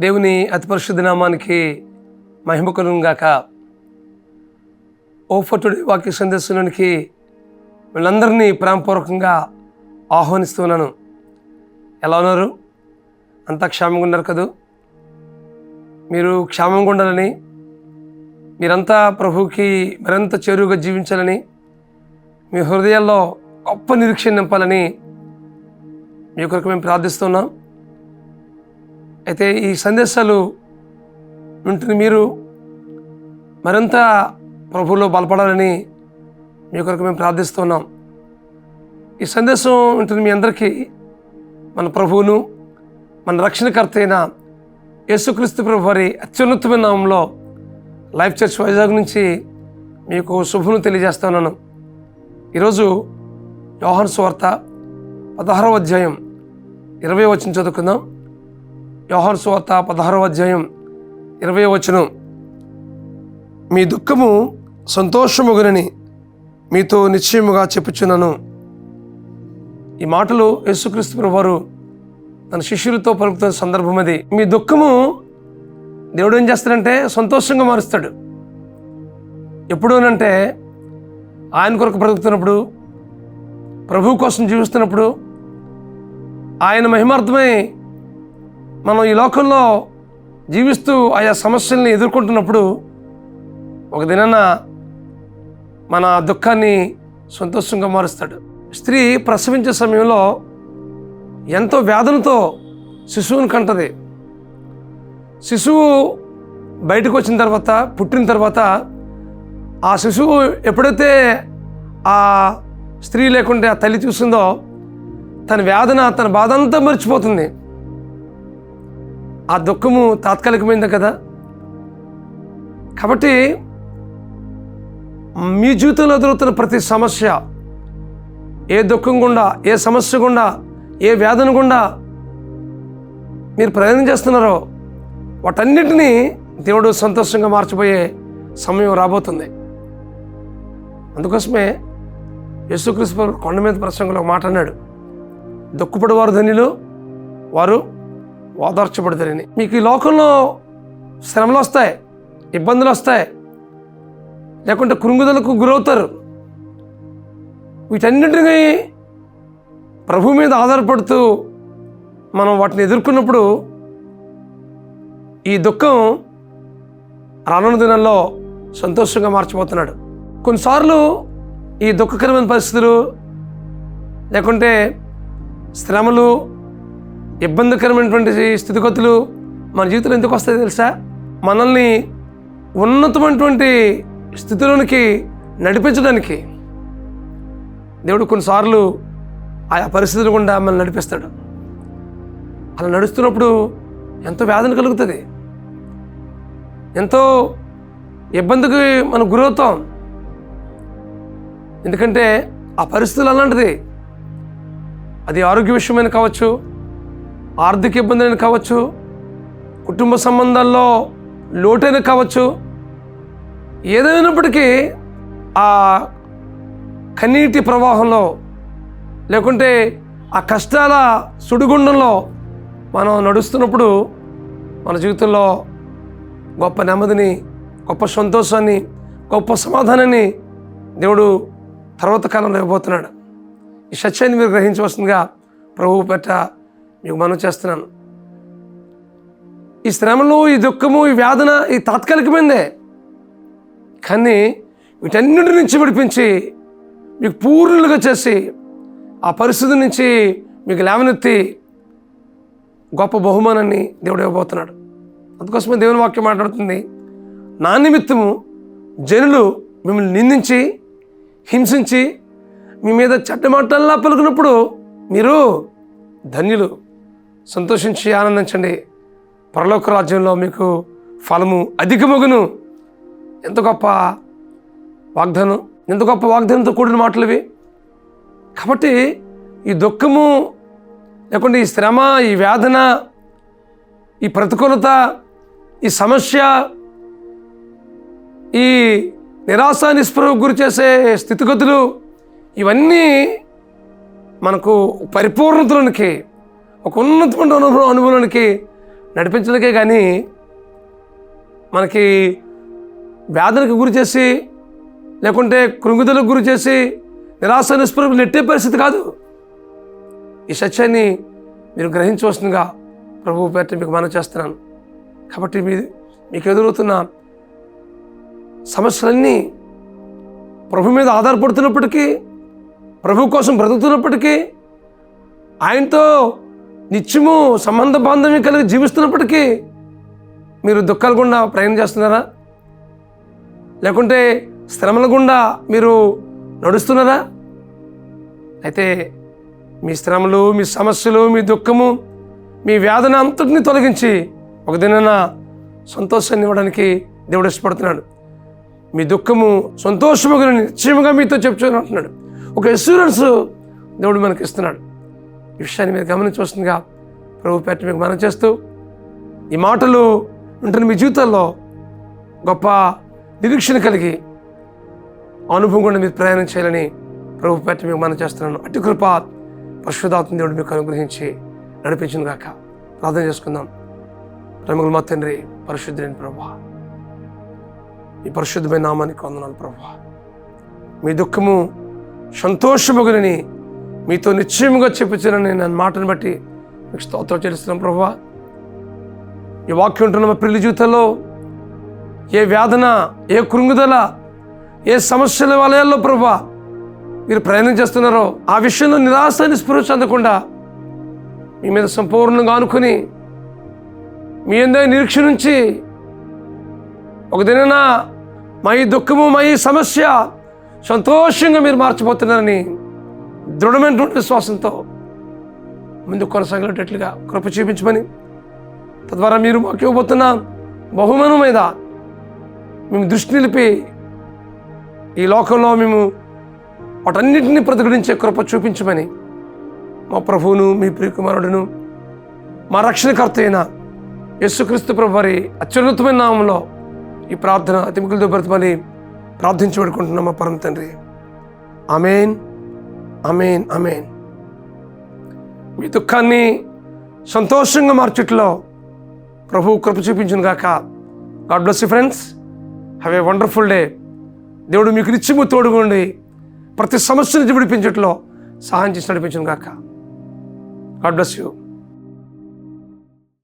దేవుని అతి పరిశుద్ధ నామానికి మహిమ కలుగును గాక. ఓఫర్ టుడే వాక్య సందేశానికి వీళ్ళందరినీ ప్రేమపూర్వకంగా ఆహ్వానిస్తున్నాను. ఎలా ఉన్నారు? అంతా క్షేమంగా ఉన్నారు కదూ? మీరు క్షేమంగా ఉండాలని, మీరంతా ప్రభువుకి మరింత చేరువుగా జీవించాలని, మీ హృదయాల్లో గొప్ప నిరీక్షణ నింపాలని మీ కొరకు మేము ప్రార్థిస్తున్నాం. అయితే ఈ సందేశాలు వింటున్న మీరు మరింత ప్రభువులో బలపడాలని మీ కొరకు మేము ప్రార్థిస్తున్నాం. ఈ సందేశం వింటున్న మీ అందరికీ మన ప్రభువును, మన రక్షణకర్త అయిన యేసుక్రీస్తు ప్రభు వారి అత్యున్నతమైన నామంలో లైఫ్ చర్చ్ వైజాగ్ నుంచి మీకు శుభమును తెలియజేస్తున్నాను. ఈరోజు యోహాను సువార్త 16వ అధ్యాయం 20వ వచనం చదువుకుందాం. యోహాను సువార్త 16వ అధ్యాయం 20వ వచనం. మీ దుఃఖము సంతోషముగునని మీతో నిశ్చయముగా చెప్పుచున్నాను. ఈ మాటలు యేసుక్రీస్తు ప్రభువారు తన శిష్యులతో పలుకుతున్న సందర్భం అది. మీ దుఃఖము దేవుడు ఏం చేస్తాడంటే సంతోషంగా మారుస్తాడు. ఎప్పుడూనంటే ఆయన కొరకు బ్రతుకుతున్నప్పుడు, ప్రభువు కోసం జీవిస్తున్నప్పుడు, ఆయన మహిమార్థమై మనం ఈ లోకంలో జీవిస్తూ ఆయా సమస్యల్ని ఎదుర్కొంటున్నప్పుడు ఒక దినాన మన దుఃఖాన్ని సంతోషంగా మారుస్తాడు. స్త్రీ ప్రసవించే సమయంలో ఎంతో వేదనతో శిశువుని కంటది. శిశువు బయటకు వచ్చిన తర్వాత, పుట్టిన తర్వాత ఆ శిశువు ఎప్పుడైతే ఆ స్త్రీ లేకుంటే ఆ తల్లి చూసిందో తన వేదన, తన బాధ అంతా మర్చిపోతుంది. ఆ దుఃఖము తాత్కాలికమైంది కదా. కాబట్టి మీ జీవితంలో ఎదురవుతున్న ప్రతి సమస్య, ఏ దుఃఖం గుండా, ఏ సమస్య గుండా, ఏ వేదన గుండా మీరు ప్రయాణం చేస్తున్నారో వాటన్నిటినీ దేవుడు సంతోషంగా మార్చిపోయే సమయం రాబోతుంది. అందుకోసమే యేసుక్రీస్తు కొండ మీద ప్రసంగంలో ఒక మాట అన్నాడు, దుఃఖపడేవారు ధన్యులు, వారు ఓదార్చబడతారని. మీకు ఈ లోకంలో శ్రమలు వస్తాయి, ఇబ్బందులు వస్తాయి, లేకుంటే కృంగుదలకు గురవుతారు. వీటన్నిటినీ ప్రభు మీద ఆధారపడుతూ మనం వాటిని ఎదుర్కొన్నప్పుడు ఈ దుఃఖం రానున్న దినాల్లో సంతోషంగా మార్చిపోతున్నాడు. కొన్నిసార్లు ఈ దుఃఖకరమైన పరిస్థితులు, లేకుంటే శ్రమలు, ఇబ్బందికరమైనటువంటి స్థితిగతులు మన జీవితంలో ఎందుకు వస్తాయి తెలుసా? మనల్ని ఉన్నతమైనటువంటి స్థితిలోనికి నడిపించడానికి దేవుడు కొన్నిసార్లు ఆయా పరిస్థితులు గుండా మనల్ని నడిపిస్తాడు. అలా నడుస్తున్నప్పుడు ఎంతో వేదన కలుగుతుంది, ఎంతో ఇబ్బందికి మనం గురవుతాం. ఎందుకంటే ఆ పరిస్థితులు అలాంటిది. అది ఆరోగ్య విషయమైన కావచ్చు, ఆర్థిక ఇబ్బంది అయినా కావచ్చు, కుటుంబ సంబంధాల్లో లోటైనా కావచ్చు. ఏదైనప్పటికీ ఆ కన్నీటి ప్రవాహంలో, లేకుంటే ఆ కష్టాల సుడిగుండంలో మనం నడుస్తున్నప్పుడు మన జీవితంలో గొప్ప నెమ్మదిని, గొప్ప సంతోషాన్ని, గొప్ప సమాధానాన్ని దేవుడు తర్వాత కాలంలో ఇవ్వబోతున్నాడు. ఈ సత్యాన్ని మీరు గ్రహించవలసిందిగా ప్రభువు పెట్ట మీకు మనవి చేస్తున్నాను. ఈ శ్రమలు, ఈ దుఃఖము, ఈ వేదన ఈ తాత్కాలికమైందే, కానీ వీటన్నిటి నుంచి విడిపించి మీకు పూర్ణులుగా చేసి ఆ పరిస్థితి నుంచి మీకు లేవనెత్తి గొప్ప బహుమానాన్ని దేవుడు ఇవ్వబోతున్నాడు. అందుకోసమే దేవుని వాక్యం మాట్లాడుతుంది, నా నిమిత్తము జనులు మిమ్మల్ని నిందించి, హింసించి, మీ మీద చెడ్డ మాటల్లా పలుకున్నప్పుడు మీరు ధన్యులు, సంతోషించి ఆనందించండి, పరలోక రాజ్యంలో మీకు ఫలము అధికమగును. ఎంత గొప్ప వాగ్దానం, ఎంత గొప్ప వాగ్దానంతో కూడిన మాటలు ఇవి. కాబట్టి ఈ దుఃఖము, లేకుంటే ఈ శ్రమ, ఈ వేదన, ఈ ప్రతికూలత, ఈ సమస్య, ఈ నిరాశ నిస్పృహకు గురి చేసే స్థితిగతులు, ఇవన్నీ మనకు పరిపూర్ణతలోనికి, ఒక ఉన్నతమైన అనుభవానికి నడిపించడానికే కానీ మనకి వ్యాధులకు గురి చేసి, లేకుంటే కృంగుదలకు గురి చేసి, నిరాశ నిస్పృహకు నెట్టే పరిస్థితి కాదు. ఈ సత్యాన్ని మీరు గ్రహించవలసిందిగా ప్రభువు పేరిట మీకు మనవి చేస్తున్నాను. కాబట్టి మీకు ఎదురవుతున్న సమస్యలన్నీ ప్రభు మీద ఆధారపడుతున్నప్పటికీ, ప్రభు కోసం బ్రతుకుతున్నప్పటికీ, ఆయనతో నిత్యము సంబంధ బాంధవ్యం కలిగి జీవిస్తున్నప్పటికీ మీరు దుఃఖాల గుండా ప్రయాణం చేస్తున్నారా? లేకుంటే శ్రమల గుండా మీరు నడుస్తున్నారా? అయితే మీ శ్రమలు, మీ సమస్యలు, మీ దుఃఖము, మీ వేదన అంతటిని తొలగించి ఒక దినాన సంతోషాన్ని ఇవ్వడానికి దేవుడు ఇష్టపడుతున్నాడు. మీ దుఃఖము సంతోషముగా నిశ్చయముగా మీతో చెప్తున్నట్టున్నాడు. ఒక అష్యూరెన్స్ దేవుడు మనకి ఇస్తున్నాడు. ఈ విషయాన్ని మీరు గమనించవలసిందిగా ప్రభు పేరిట మీకు మనం చేస్తూ, ఈ మాటలు ఉంటున్న మీ జీవితాల్లో గొప్ప నిరీక్షణ కలిగి అనుభవం కూడా మీరు ప్రయాణం చేయాలని ప్రభు పేరిట మీకు మనం చేస్తున్నాను. అటు కృప పరిశుద్ధాత్మ దేవుడు మీకు అనుగ్రహించి నడిపించిన గాక. ప్రార్థన చేసుకుందాం. ప్రేమగల మా తండ్రి, పరిశుద్ధుడైన ప్రభువా, ఈ పరిశుద్ధమైన నామానికి వందనాలు ప్రభువా. మీ దుఃఖము సంతోషముగునని మీతో నిశ్చయముగా చెప్పుచానని నా మాటను బట్టి మీకు స్తోత్రం చెల్లిస్తున్నాం ప్రభువా. ఈ వాక్యం ఉంటున్న మా పిల్లల జీవితంలో ఏ వేదన, ఏ కృంగుదల, ఏ సమస్యల వలయాల్లో ప్రభువా మీరు ప్రయాణం చేస్తున్నారో ఆ విషయంలో నిరాశ నిస్పృహ చెందకుండా మీ మీద సంపూర్ణంగా ఆనుకొని మీ అందరి నిరీక్షణ నుంచి ఒక దినాన మా ఈ దుఃఖము, మా ఈ సమస్య సంతోషంగా మీరు మార్చిపోతున్నారని దృఢమైనటువంటి విశ్వాసంతో ముందుకు కొనసాగేటట్లుగా కృప చూపించమని, తద్వారా మీరు మాకు ఇవ్వబోతున్న బహుమానం మీద మేము దృష్టి నిలిపి ఈ లోకంలో మేము వాటన్నిటిని ప్రతిఘటించే కృప చూపించమని మా ప్రభువును, మీ ప్రియకుమారుడును, మా రక్షణకర్త అయిన యేసుక్రీస్తు ప్రభు వారి అత్యున్నతమైన నామంలో ఈ ప్రార్థన అతిమికులతో బ్రతమని ప్రార్థించబడుకుంటున్నాం మా పరమ తండ్రి. ఆమేన్, ఆమేన్, ఆమేన్. మీ దుఃఖాన్ని సంతోషంగా మార్చుట్లో ప్రభు కృప చూపించును గాక. God bless you friends. Have a wonderful day. దేవుడు మీకు నిత్యము తోడుగుండి ప్రతి సమస్య నుంచి విడిపించట్లో సహాయం చేసి నడిపించును గాక. God bless you.